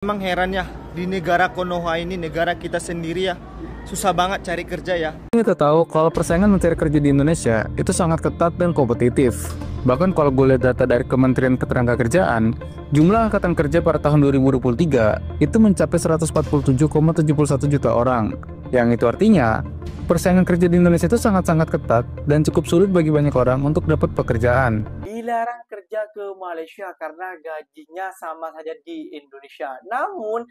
Emang heran ya, di negara Konoha ini, negara kita sendiri ya, susah banget cari kerja ya. Kita tahu kalau persaingan mencari kerja di Indonesia itu sangat ketat dan kompetitif. Bahkan kalau gue lihat data dari Kementerian Ketenagakerjaan, jumlah angkatan kerja pada tahun 2023 itu mencapai 147,71 juta orang. Yang itu artinya, persaingan kerja di Indonesia itu sangat-sangat ketat dan cukup sulit bagi banyak orang untuk dapat pekerjaan. Dilarang kerja ke Malaysia karena gajinya sama saja di Indonesia. Namun,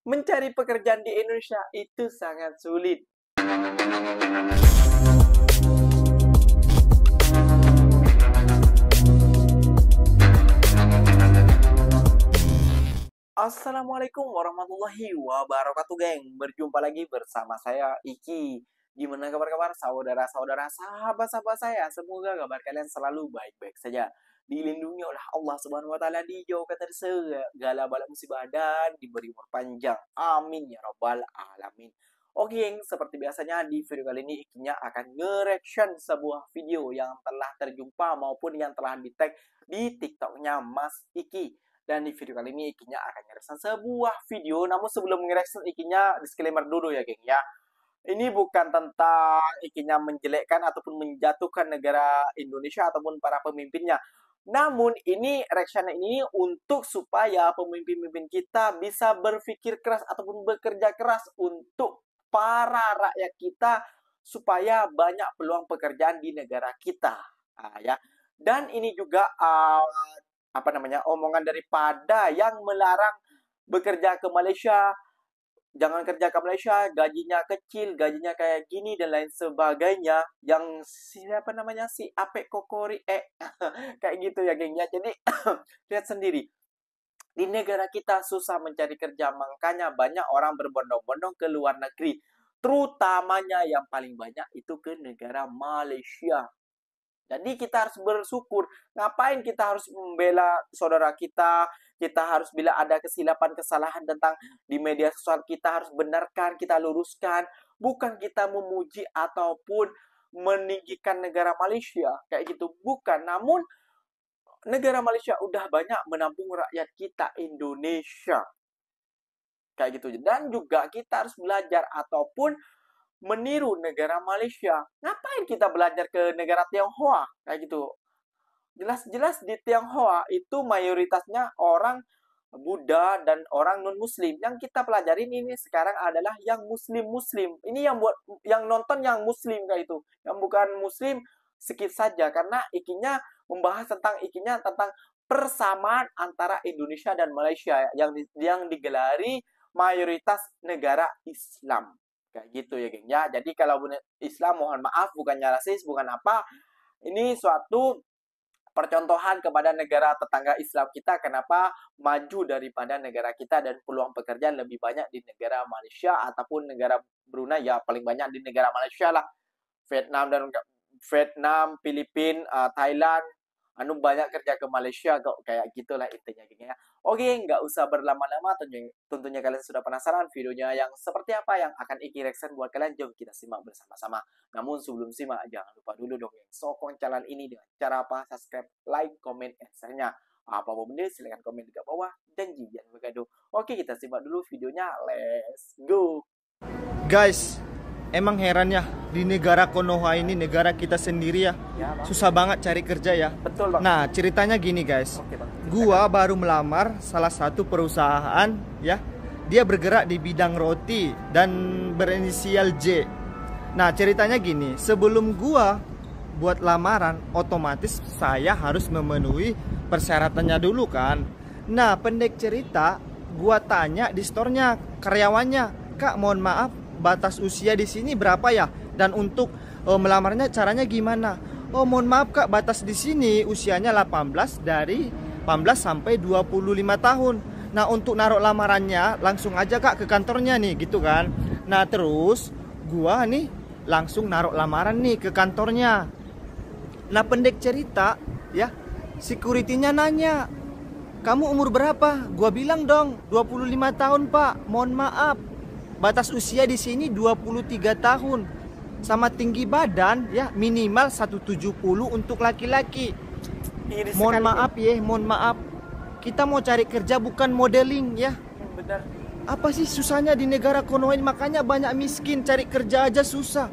mencari pekerjaan di Indonesia itu sangat sulit. Assalamualaikum warahmatullahi wabarakatuh, geng. Berjumpa lagi bersama saya, Iki. Gimana kabar-kabar saudara-saudara, sahabat-sahabat saya? Semoga kabar kalian selalu baik-baik saja. Dilindungi oleh Allah Subhanahu wa taala, dijauhkan dari segala bala musibah dan diberi umur panjang. Amin ya rabbal alamin. Oke, geng, seperti biasanya di video kali ini Ikinya akan nge-reaction sebuah video yang telah terjumpa maupun yang telah di-tag di TikToknya Mas Iki. Dan di video kali ini Ikinya akan nge-reaction sebuah video. Namun sebelum nge-reaction, Ikinya disclaimer dulu ya, geng ya. Ini bukan tentang Ikinya menjelekkan ataupun menjatuhkan negara Indonesia ataupun para pemimpinnya. Namun ini reaction ini untuk supaya pemimpin-pemimpin kita bisa berpikir keras ataupun bekerja keras untuk para rakyat kita supaya banyak peluang pekerjaan di negara kita. Ya. Dan ini juga omongan daripada yang melarang bekerja ke Malaysia. Jangan kerja ke Malaysia, gajinya kecil, gajinya kayak gini dan lain sebagainya. Yang siapa namanya, si Apek Kokori kayak gitu ya, geng ya. Jadi lihat sendiri, di negara kita susah mencari kerja, makanya banyak orang berbondong-bondong ke luar negeri. Terutamanya yang paling banyak itu ke negara Malaysia. Jadi kita harus bersyukur. Ngapain kita harus membela saudara kita? Kita harus bila ada kesilapan, kesalahan tentang di media sosial, kita harus benarkan, kita luruskan. Bukan kita memuji ataupun meninggikan negara Malaysia. Kayak gitu. Bukan. Namun negara Malaysia udah banyak menampung rakyat kita Indonesia. Kayak gitu. Dan juga kita harus belajar ataupun meniru negara Malaysia. Ngapain kita belajar ke negara Tionghoa? Kayak gitu. Jelas-jelas di Tionghoa itu mayoritasnya orang Buddha dan orang non-Muslim. Yang kita pelajarin ini sekarang adalah yang Muslim-Muslim. Ini yang nonton yang Muslim kayak itu. Yang bukan Muslim skip saja karena Ikinya membahas tentang persamaan antara Indonesia dan Malaysia yang digelari mayoritas negara Islam. Kayak gitu ya, geng ya. Jadi kalau Islam, mohon maaf, bukannya rasis, bukan apa. Ini suatu percontohan kepada negara tetangga Islam kita kenapa maju daripada negara kita dan peluang pekerjaan lebih banyak di negara Malaysia ataupun negara Brunei. Ya paling banyak di negara Malaysia lah. Vietnam, Filipina, Thailand, banyak kerja ke Malaysia kok, kayak gitulah intinya, geng ya. Oke, nggak usah berlama-lama, tentunya kalian sudah penasaran videonya yang seperti apa yang akan Iki reaction buat kalian. Jom kita simak bersama-sama. Namun sebelum simak, jangan lupa dulu dong yang sokong channel ini dengan cara apa? Subscribe, like, komen, and share-nya. Apa-apa benda, silahkan komen di bawah. Janji jangan bergaduh. Oke, kita simak dulu videonya. Let's go. Guys, emang heran ya, di negara Konoha ini, negara kita sendiri ya, susah banget cari kerja ya. Betul, Bang. Nah, ceritanya gini guys. Oke, Bang. Gua baru melamar salah satu perusahaan ya. Dia bergerak di bidang roti dan berinisial J. Nah, ceritanya gini, sebelum gua buat lamaran, otomatis saya harus memenuhi persyaratannya dulu kan. Nah, pendek cerita, gua tanya di store-nya karyawannya, "Kak, mohon maaf, batas usia di sini berapa ya? Dan untuk melamarnya caranya gimana?" "Oh, mohon maaf Kak, batas di sini usianya 18 sampai 25 tahun. Nah, untuk naruh lamarannya langsung aja Kak ke kantornya nih," gitu kan. Nah, terus gua nih langsung naruh lamaran nih ke kantornya. Nah, pendek cerita ya, security-nya nanya, "Kamu umur berapa?" Gua bilang dong, 25 tahun Pak. "Mohon maaf, batas usia di sini 23 tahun. Sama tinggi badan ya minimal 170 untuk laki-laki." Mohon maaf ya, mohon maaf. Kita mau cari kerja bukan modeling ya. benar. Apa sih susahnya di negara kuno ini? Makanya banyak miskin, cari kerja aja susah.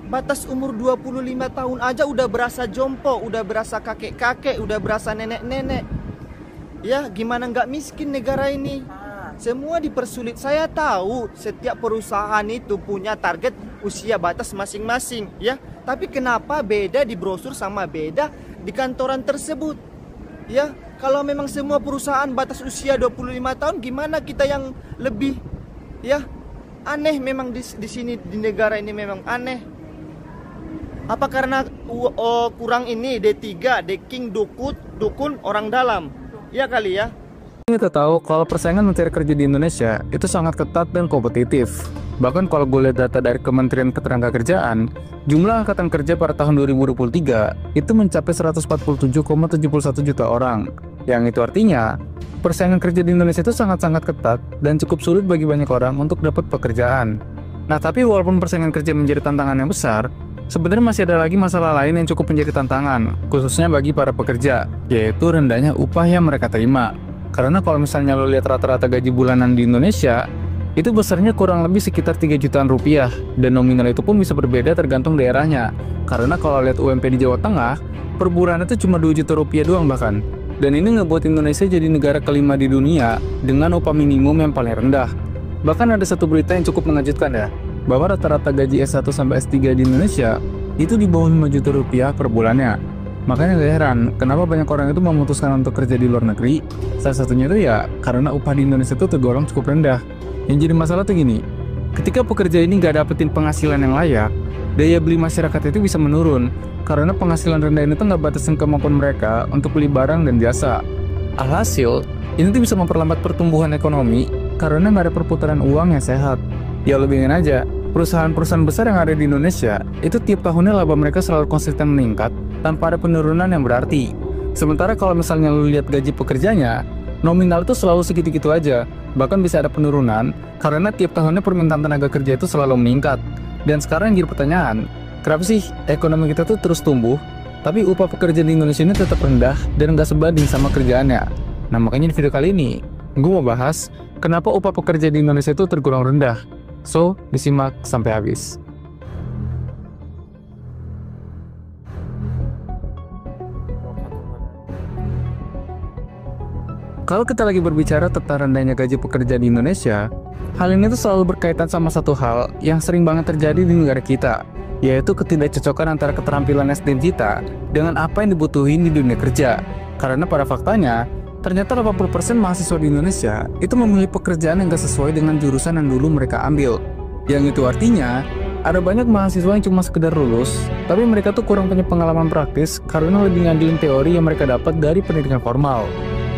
Batas umur 25 tahun aja udah berasa jompo, udah berasa kakek-kakek, udah berasa nenek-nenek. Ya, gimana nggak miskin negara ini? Semua dipersulit. Saya tahu setiap perusahaan itu punya target usia batas masing-masing, ya. Tapi kenapa beda di brosur sama beda di kantoran tersebut? Ya, kalau memang semua perusahaan batas usia 25 tahun, gimana kita yang lebih, ya? Aneh memang di sini, di negara ini memang aneh. Apa karena kurang ini D3, deking, dukun, orang dalam? Ya kali ya. Kita tahu kalau persaingan mencari kerja di Indonesia itu sangat ketat dan kompetitif. Bahkan kalau gue lihat data dari Kementerian Ketenagakerjaan, jumlah angkatan kerja pada tahun 2023 itu mencapai 147,71 juta orang. Yang itu artinya, persaingan kerja di Indonesia itu sangat-sangat ketat dan cukup sulit bagi banyak orang untuk dapat pekerjaan. Nah, tapi walaupun persaingan kerja menjadi tantangan yang besar, sebenarnya masih ada lagi masalah lain yang cukup menjadi tantangan, khususnya bagi para pekerja, yaitu rendahnya upah yang mereka terima. Karena kalau misalnya lo lihat rata-rata gaji bulanan di Indonesia, itu besarnya kurang lebih sekitar 3 jutaan rupiah, dan nominal itu pun bisa berbeda tergantung daerahnya. Karena kalau lihat UMP di Jawa Tengah, per bulan itu cuma 2 juta rupiah doang bahkan. Dan ini ngebuat Indonesia jadi negara kelima di dunia dengan upah minimum yang paling rendah. Bahkan ada satu berita yang cukup mengejutkan ya, bahwa rata-rata gaji S1 sampai S3 di Indonesia itu di bawah 5 juta rupiah per bulannya. Makanya gak heran kenapa banyak orang itu memutuskan untuk kerja di luar negeri. Salah satunya itu ya karena upah di Indonesia itu tergolong cukup rendah. Yang jadi masalah tuh gini, ketika pekerja ini gak dapetin penghasilan yang layak, daya beli masyarakat itu bisa menurun. Karena penghasilan rendah ini tuh gak batasin kemampuan mereka untuk beli barang dan jasa. Alhasil, ini tuh bisa memperlambat pertumbuhan ekonomi karena gak ada perputaran uang yang sehat. Ya lo bayangin aja, perusahaan-perusahaan besar yang ada di Indonesia itu tiap tahunnya laba mereka selalu konsisten meningkat tanpa ada penurunan yang berarti. Sementara kalau misalnya lu lihat gaji pekerjanya, nominal itu selalu segitu-gitu aja, bahkan bisa ada penurunan karena tiap tahunnya permintaan tenaga kerja itu selalu meningkat. Dan sekarang yang jadi pertanyaan, kenapa sih ekonomi kita tuh terus tumbuh, tapi upah pekerja di Indonesia ini tetap rendah dan nggak sebanding sama kerjaannya? Nah makanya di video kali ini, gue mau bahas kenapa upah pekerja di Indonesia itu tergolong rendah. So, disimak sampai habis. Kalau kita lagi berbicara tentang rendahnya gaji pekerja di Indonesia, hal ini tuh selalu berkaitan sama satu hal yang sering banget terjadi di negara kita, yaitu ketidakcocokan antara keterampilan SDM kita dengan apa yang dibutuhin di dunia kerja. Karena pada faktanya, ternyata 80% mahasiswa di Indonesia itu memilih pekerjaan yang gak sesuai dengan jurusan yang dulu mereka ambil. Yang itu artinya, ada banyak mahasiswa yang cuma sekedar lulus, tapi mereka tuh kurang punya pengalaman praktis karena lebih ngandelin teori yang mereka dapat dari pendidikan formal.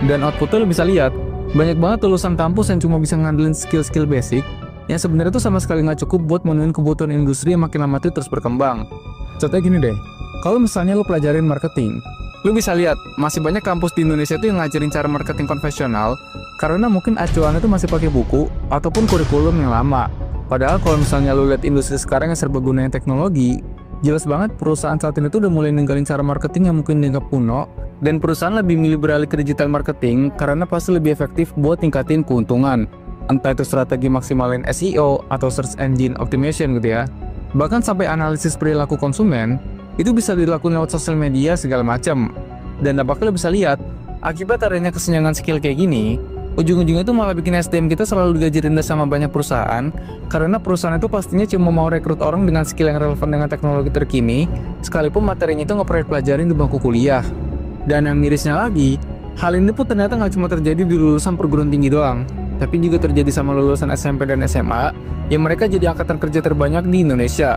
Dan outputnya lo bisa lihat, banyak banget lulusan kampus yang cuma bisa ngandelin skill-skill basic yang sebenarnya tuh sama sekali nggak cukup buat memenuhi kebutuhan industri yang makin lama tuh terus berkembang. Contohnya gini deh, kalau misalnya lo pelajarin marketing, lo bisa lihat masih banyak kampus di Indonesia tuh yang ngajarin cara marketing konvensional karena mungkin acuannya tuh masih pakai buku ataupun kurikulum yang lama. Padahal kalau misalnya lo lihat industri sekarang yang serbaguna teknologi, jelas banget perusahaan saat ini tuh udah mulai ninggalin cara marketing yang mungkin dianggap kuno, dan perusahaan lebih milih beralih ke digital marketing karena pasti lebih efektif buat tingkatin keuntungan. Entah itu strategi maksimalin SEO atau search engine optimization gitu ya. Bahkan sampai analisis perilaku konsumen itu bisa dilakukan lewat sosial media segala macam. Dan dampaknya lo bisa lihat, akibat adanya kesenjangan skill kayak gini, ujung-ujungnya itu malah bikin SDM kita selalu digaji rendah sama banyak perusahaan karena perusahaan itu pastinya cuma mau rekrut orang dengan skill yang relevan dengan teknologi terkini, sekalipun materinya itu nggak pernah dipelajarin di bangku kuliah. Dan yang mirisnya lagi, hal ini pun ternyata nggak cuma terjadi di lulusan perguruan tinggi doang, tapi juga terjadi sama lulusan SMP dan SMA yang mereka jadi angkatan kerja terbanyak di Indonesia.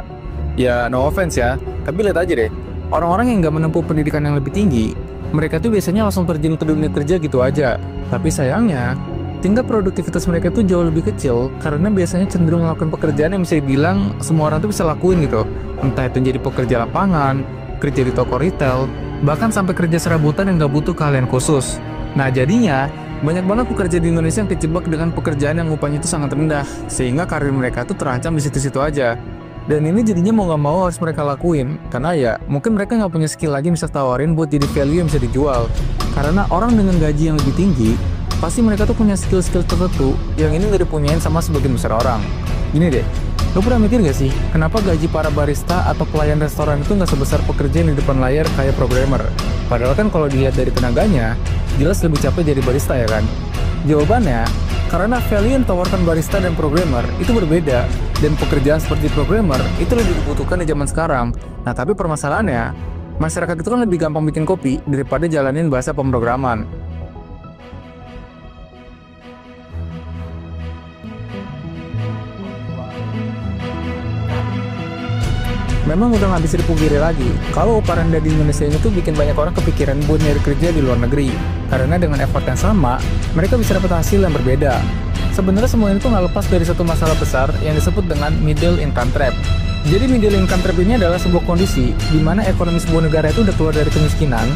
Ya no offense ya, tapi lihat aja deh, orang-orang yang nggak menempuh pendidikan yang lebih tinggi, mereka tuh biasanya langsung terjun ke dunia kerja gitu aja. Tapi sayangnya, tingkat produktivitas mereka tuh jauh lebih kecil karena biasanya cenderung melakukan pekerjaan yang bisa dibilang semua orang tuh bisa lakuin gitu. Entah itu jadi pekerja lapangan, kerja di toko retail, bahkan sampai kerja serabutan yang gak butuh keahlian khusus. Nah jadinya, banyak banget pekerja di Indonesia yang terjebak dengan pekerjaan yang upahnya itu sangat rendah, sehingga karir mereka tuh terancam di situ-situ aja. Dan ini jadinya mau gak mau harus mereka lakuin, karena ya mungkin mereka gak punya skill lagi yang bisa tawarin buat jadi value yang bisa dijual. Karena orang dengan gaji yang lebih tinggi, pasti mereka tuh punya skill-skill tertentu yang ini nggak dipunyain sama sebagian besar orang. Gini deh, lo pernah mikir gak sih, kenapa gaji para barista atau pelayan restoran itu nggak sebesar pekerja yang di depan layar kayak programmer? Padahal kan kalau dilihat dari tenaganya, jelas lebih capek jadi barista ya kan? Jawabannya, karena value yang ditawarkan barista dan programmer itu berbeda, dan pekerjaan seperti programmer itu lebih dibutuhkan di zaman sekarang. Nah tapi permasalahannya, masyarakat itu kan lebih gampang bikin kopi daripada jalanin bahasa pemrograman. Memang udah nggak bisa dipungkiri lagi, kalau upah rendah di Indonesia ini tuh bikin banyak orang kepikiran buat nyari kerja di luar negeri. Karena dengan effort yang sama, mereka bisa dapat hasil yang berbeda. Sebenarnya semua ini tuh nggak lepas dari satu masalah besar yang disebut dengan middle income trap. Jadi middle income trap ini adalah sebuah kondisi di mana ekonomi sebuah negara itu udah keluar dari kemiskinan,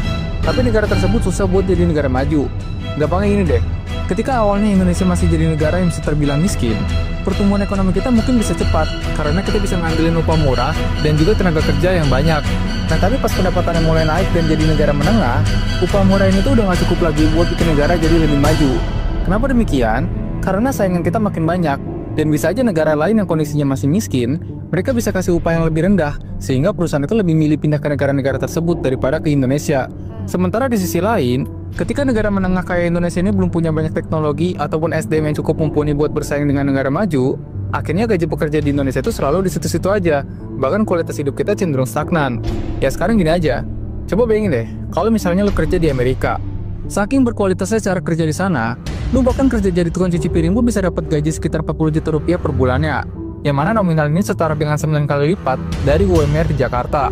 tapi negara tersebut susah buat jadi negara maju. Gampangnya gini deh, ketika awalnya Indonesia masih jadi negara yang bisa terbilang miskin, pertumbuhan ekonomi kita mungkin bisa cepat karena kita bisa ngandelin upah murah dan juga tenaga kerja yang banyak. Nah tapi pas pendapatannya mulai naik dan jadi negara menengah, upah murah ini tuh udah nggak cukup lagi buat bikin negara jadi lebih maju. Kenapa demikian? Karena saingan kita makin banyak, dan bisa aja negara lain yang kondisinya masih miskin, mereka bisa kasih upah yang lebih rendah, sehingga perusahaan itu lebih milih pindah ke negara-negara tersebut daripada ke Indonesia. Sementara di sisi lain, ketika negara menengah kayak Indonesia ini belum punya banyak teknologi ataupun SDM yang cukup mumpuni buat bersaing dengan negara maju, akhirnya gaji pekerja di Indonesia itu selalu di situ-situ aja, bahkan kualitas hidup kita cenderung stagnan. Ya sekarang gini aja, coba bayangin deh, kalau misalnya lo kerja di Amerika, saking berkualitasnya cara kerja di sana, lu bahkan kerja jadi tukang cuci piring pun bisa dapat gaji sekitar 40 juta rupiah per bulannya, yang mana nominal ini setara dengan 9 kali lipat dari UMR di Jakarta.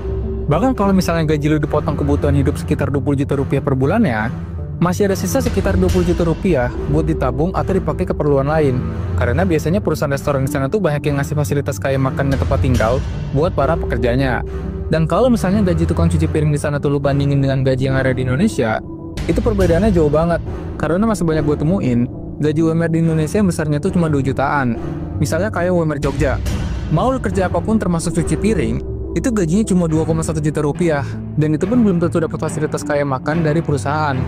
Bahkan kalau misalnya gaji lu dipotong kebutuhan hidup sekitar 20 juta rupiah per bulannya, masih ada sisa sekitar 20 juta rupiah buat ditabung atau dipakai keperluan lain. Karena biasanya perusahaan restoran di sana tuh banyak yang ngasih fasilitas kayak makan dan tempat tinggal buat para pekerjanya. Dan kalau misalnya gaji tukang cuci piring di sana tuh lu bandingin dengan gaji yang ada di Indonesia, itu perbedaannya jauh banget. Karena masih banyak gue temuin, gaji UMR di Indonesia yang besarnya tuh cuma 2 jutaan. Misalnya kayak UMR Jogja. Mau lu kerja apapun termasuk cuci piring, itu gajinya cuma 2,1 juta rupiah. Dan itu pun belum tentu dapat fasilitas kayak makan dari perusahaan.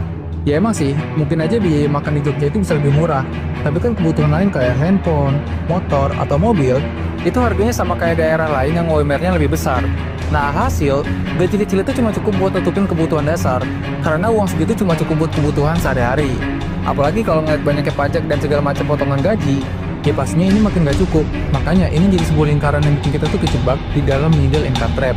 Ya emang sih, mungkin aja biaya makan di Jogja itu bisa lebih murah. Tapi kan kebutuhan lain kayak handphone, motor, atau mobil, itu harganya sama kayak daerah lain yang UMR-nya lebih besar. Nah hasil, gaji kecil itu cuma cukup buat tutupin kebutuhan dasar, karena uang segitu cuma cukup buat kebutuhan sehari-hari. Apalagi kalau ngeliat banyaknya pajak dan segala macam potongan gaji, ya pastinya ini makin gak cukup. Makanya ini jadi sebuah lingkaran yang bikin kita tuh kejebak di dalam middle income trap.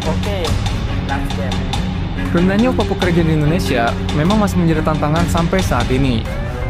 Oke, last game. Rendahnya upah pekerja di Indonesia memang masih menjadi tantangan sampai saat ini.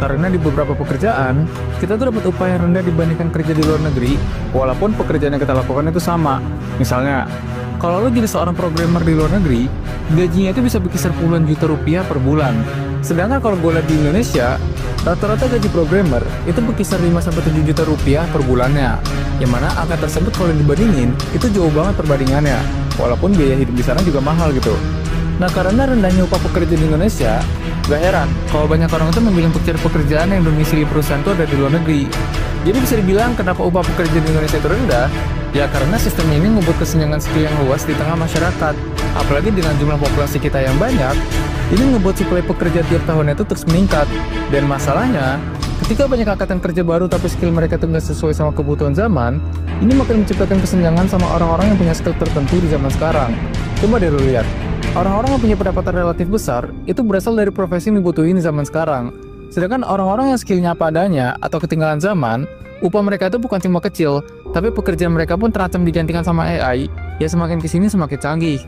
Karena di beberapa pekerjaan, kita tuh dapat upah yang rendah dibandingkan kerja di luar negeri, walaupun pekerjaan yang kita lakukan itu sama. Misalnya, kalau lo jadi seorang programmer di luar negeri, gajinya itu bisa berkisar puluhan juta rupiah per bulan. Sedangkan kalau gue lihat di Indonesia, rata-rata gaji programmer itu berkisar 5-7 juta rupiah per bulannya. Yang mana angka tersebut kalau dibandingin, itu jauh banget perbandingannya. Walaupun biaya hidup di sana juga mahal gitu. Nah karena rendahnya upah pekerja di Indonesia, gak heran kalau banyak orang itu memilih untuk cari pekerjaan yang domisili perusahaan itu ada di luar negeri. Jadi bisa dibilang kenapa upah pekerja di Indonesia itu rendah? Ya karena sistem ini membuat kesenjangan skill yang luas di tengah masyarakat. Apalagi dengan jumlah populasi kita yang banyak, ini membuat suplai pekerja tiap tahunnya itu terus meningkat. Dan masalahnya, ketika banyak angkatan kerja baru tapi skill mereka itu nggak sesuai sama kebutuhan zaman, ini makin menciptakan kesenjangan sama orang-orang yang punya skill tertentu di zaman sekarang. Coba deh lu lihat, orang-orang yang punya pendapatan relatif besar itu berasal dari profesi yang dibutuhin di zaman sekarang. Sedangkan orang-orang yang skillnya apa adanya atau ketinggalan zaman, upah mereka itu bukan cuma kecil, tapi pekerjaan mereka pun terancam digantikan sama AI. Ya semakin kesini semakin canggih.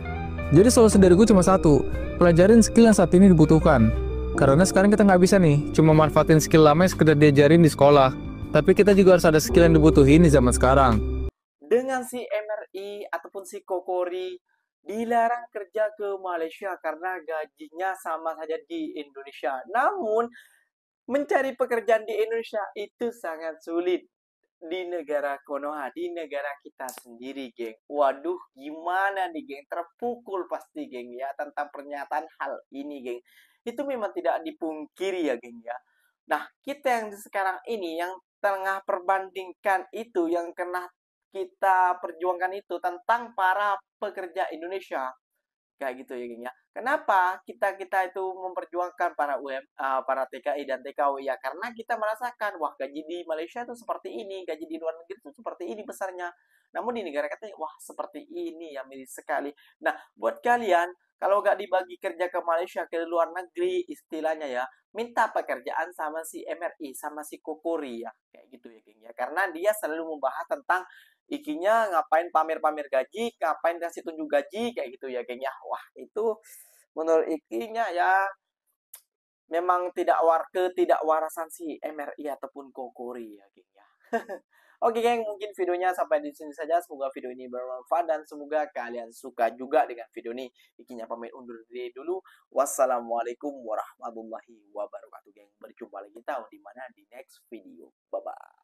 Jadi solusi dari gue cuma satu, pelajarin skill yang saat ini dibutuhkan. Karena sekarang kita nggak bisa nih, cuma manfaatin skill lama yang sekedar diajarin di sekolah. Tapi kita juga harus ada skill yang dibutuhin di zaman sekarang. Dengan si MRI ataupun si Kokori dilarang kerja ke Malaysia karena gajinya sama saja di Indonesia. Namun, mencari pekerjaan di Indonesia itu sangat sulit. Di negara Konoha, di negara kita sendiri, geng. Waduh, gimana nih, geng? Terpukul pasti, geng, ya, tentang pernyataan hal ini, geng. Itu memang tidak dipungkiri ya, geng, ya. Nah, kita yang sekarang ini, yang tengah perbandingkan itu, yang kena kita perjuangkan itu tentang para pekerja Indonesia. Kayak gitu ya, geng ya. Kenapa kita itu memperjuangkan para para TKI dan TKW ya? Karena kita merasakan wah gaji di Malaysia itu seperti ini, gaji di luar negeri itu seperti ini besarnya. Namun di negara kita wah seperti ini ya, miris sekali. Nah, buat kalian kalau nggak dibagi kerja ke Malaysia ke luar negeri istilahnya ya, minta pekerjaan sama si MRI sama si Kokori ya, kayak gitu ya, geng ya. Karena dia selalu membahas tentang ikinya ngapain pamer-pamer gaji, ngapain kasih tunjuk gaji, kayak gitu ya, geng ya. Wah, itu menurut ikinya ya memang tidak warasan si MRI ataupun Kokori ya, geng ya. Oke, geng, mungkin videonya sampai di sini saja. Semoga video ini bermanfaat dan semoga kalian suka juga dengan video ini. Ikinya pamit undur diri dulu. Wassalamualaikum warahmatullahi wabarakatuh, geng. Berjumpa lagi tahu di mana di next video. Bye bye.